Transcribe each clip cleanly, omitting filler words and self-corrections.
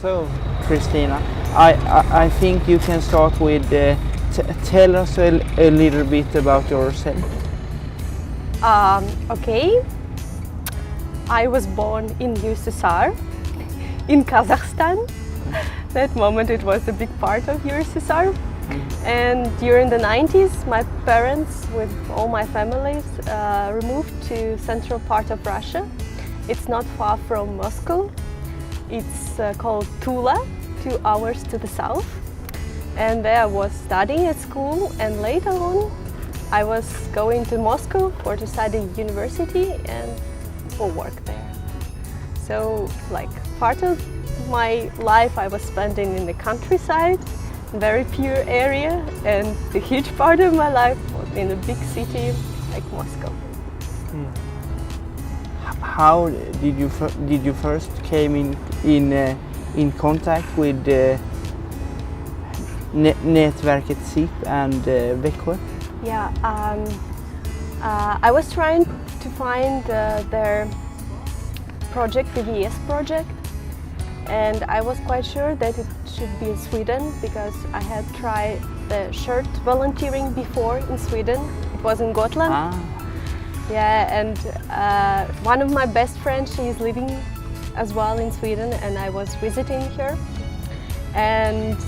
So, Kristina, I think you can start with tell us a little bit about yourself. Okay. I was born in USSR, in Kazakhstan. That moment it was a big part of USSR. And during the 90s, my parents, with all my families, removed to central part of Russia. It's not far from Moscow. It's called Tula, 2 hours to the south. And there I was studying at school, and later on I was going to Moscow to study university and for work there. So like part of my life I was spending in the countryside, very pure area, and the huge part of my life was in a big city like Moscow. How did you first came in contact with nätverket SIP and Växjö? Yeah, I was trying to find their project, the EVS project, and I was quite sure that it should be in Sweden because I had tried the shirt volunteering before in Sweden. It was in Gotland. Yeah, and one of my best friends, she is living as well in Sweden, and I was visiting her. And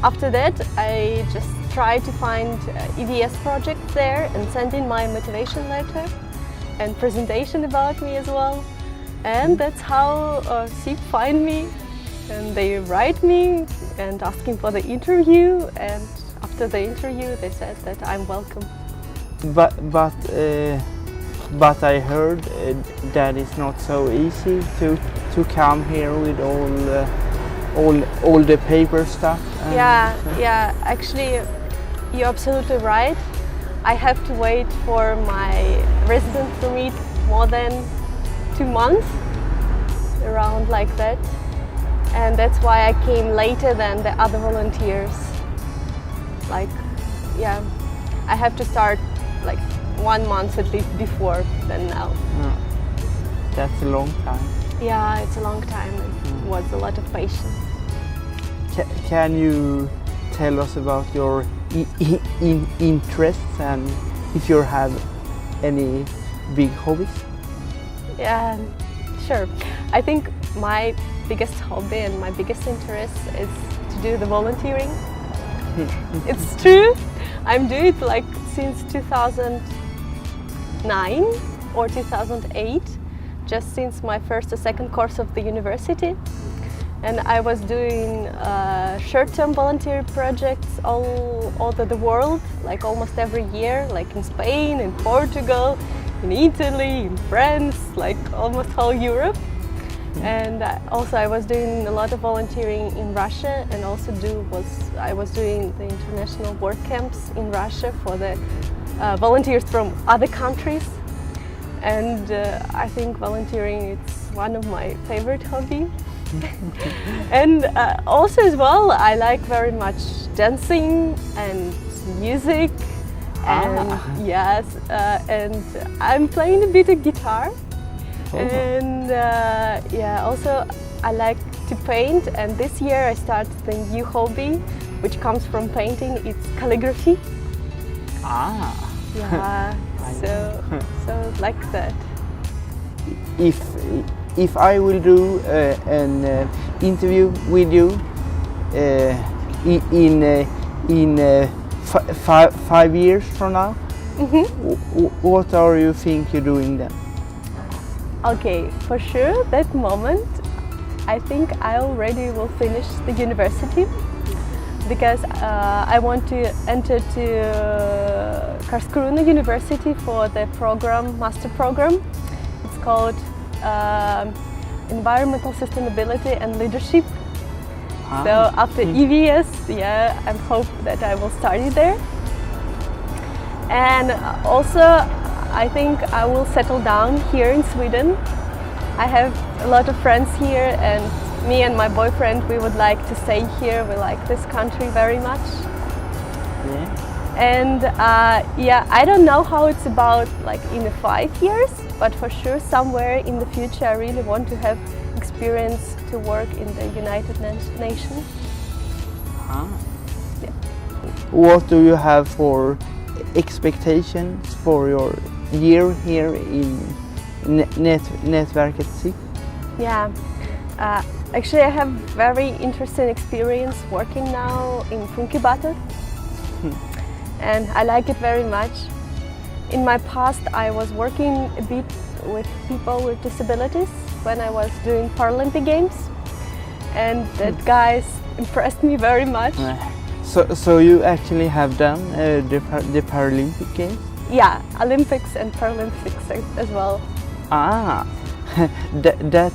after that, I just tried to find EVS project there and send in my motivation letter and presentation about me as well. And that's how SIP find me, and they write me and asking for the interview. And after the interview, they said that I'm welcome. But I heard that it's not so easy to come here with all the paper stuff. Yeah. Actually, you're absolutely right. I have to wait for my residence permit more than 2 months, around like that, and that's why I came later than the other volunteers. Like, yeah, I have to start like 1 month at least before than now. That's a long time. Yeah, it's a long time. It was a lot of patience. Can you tell us about your interests and if you have any big hobbies? Yeah, sure. I think my biggest hobby and my biggest interest is to do the volunteering. It's true. I'm doing it like since 2009 or 2008, just since my first or second course of the university. And I was doing short-term volunteer projects all over the world, like almost every year, like in Spain, in Portugal, in Italy, in France, like almost whole Europe. And also I was doing a lot of volunteering in Russia, and also I was doing the international work camps in Russia for the volunteers from other countries. And I think volunteering is one of my favorite hobbies. And also as well, I like very much dancing and music. And yes, and I'm playing a bit of guitar. And yeah, also I like to paint, and this year I started the new hobby which comes from painting. It's calligraphy. Yeah, so like that. If I will do an interview with you in 5 years from now, what are you think you're doing then? Okay, for sure, that moment, I think I already will finish the university, because I want to enter to Karlskrona University for the program, master program. It's called Environmental Sustainability and Leadership. So after EVS, yeah, I hope that I will study there. And also, I think I will settle down here in Sweden. I have a lot of friends here, and me and my boyfriend, we would like to stay here. We like this country very much. Yeah. And yeah, I don't know how it's about like in 5 years, but for sure somewhere in the future I really want to have experience to work in the United Nations. Ah. Yeah. What do you have for expectations for your year here in Nätverket SIP? Yeah, actually I have very interesting experience working now in Funkibator. And I like it very much. In my past I was working a bit with people with disabilities when I was doing Paralympic Games, and that guys impressed me very much. So you actually have done the Paralympic Games? Yeah, Olympics and Paralympics as well. Ah, that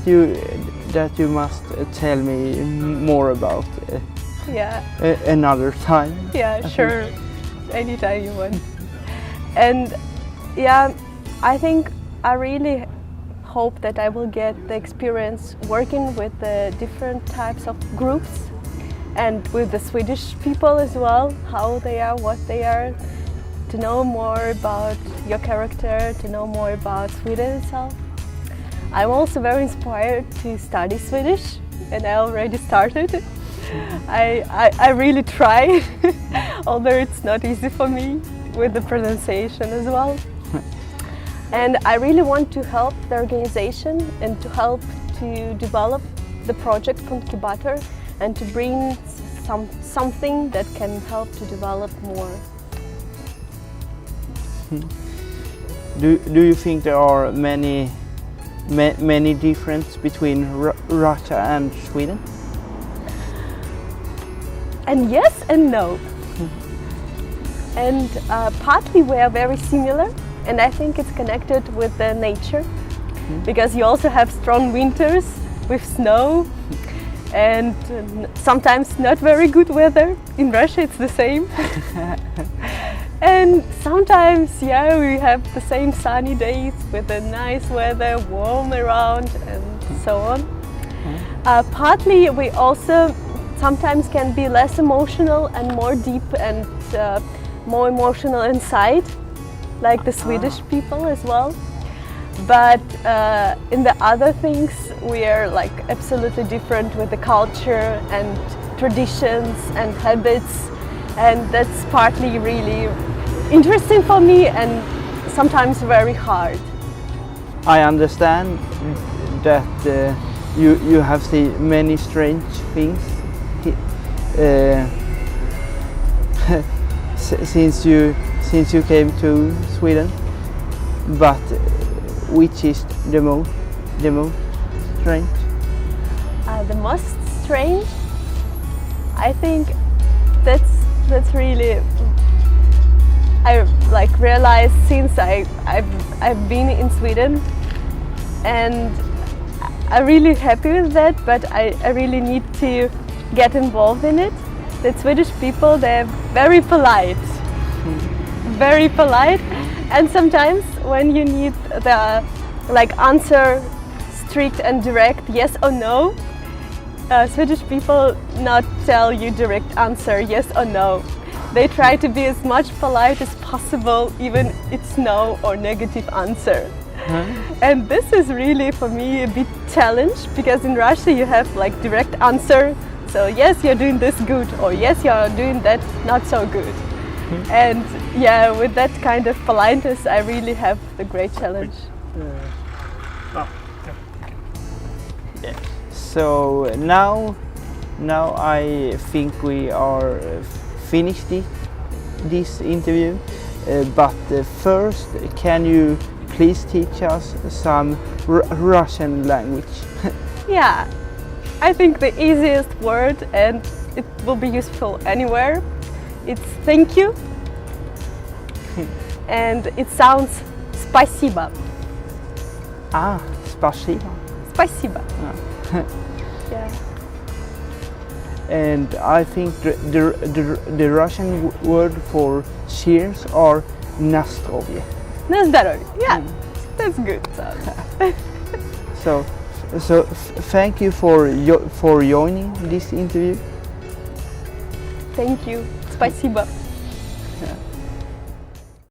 you must tell me more about Yeah. Another time. Yeah, sure. Anytime you want. And yeah, I think I really hope that I will get the experience working with the different types of groups and with the Swedish people as well, how they are, what they are, to know more about your character, to know more about Sweden itself. I'm also very inspired to study Swedish, and I already started. I really try, although it's not easy for me with the pronunciation as well. And I really want to help the organization and to help to develop the project Funkibator and to bring something that can help to develop more. Do you think there are many differences between Russia and Sweden? And yes and no. And partly we are very similar, and I think it's connected with the nature, because you also have strong winters with snow and sometimes not very good weather. In Russia it's the same. And sometimes, yeah, we have the same sunny days with the nice weather, warm around and so on. Partly we also sometimes can be less emotional and more deep and more emotional inside, like the Swedish people as well. But in the other things we are like absolutely different with the culture and traditions and habits, and that's partly really interesting for me and sometimes very hard. I understand that you have seen many strange things since you came to Sweden, but which is the most strange? The most strange, I think that's really, I like realized since I've been in Sweden, and I'm really happy with that, but I really need to get involved in it. The Swedish people, they're very polite, very polite, and sometimes when you need the answer strict and direct, yes or no, Swedish people not tell you direct answer yes or no. They try to be as much polite as possible, even it's no or negative answer. And this is really for me a bit challenge, because in Russia you have like direct answer. So yes, you're doing this good, or yes, you're doing that not so good. And yeah, with that kind of politeness, I really have the great challenge. So now I think we are finished this interview. But first, can you please teach us some Russian language? Yeah. I think the easiest word, and it will be useful anywhere, it's thank you. And it sounds спасибо. Ah, спасибо. Спасибо. Yeah. And I think the Russian word for cheers are на здоровье. На здоровье. Yeah, that's good. So thank you for joining this interview. Thank you. Спасибо.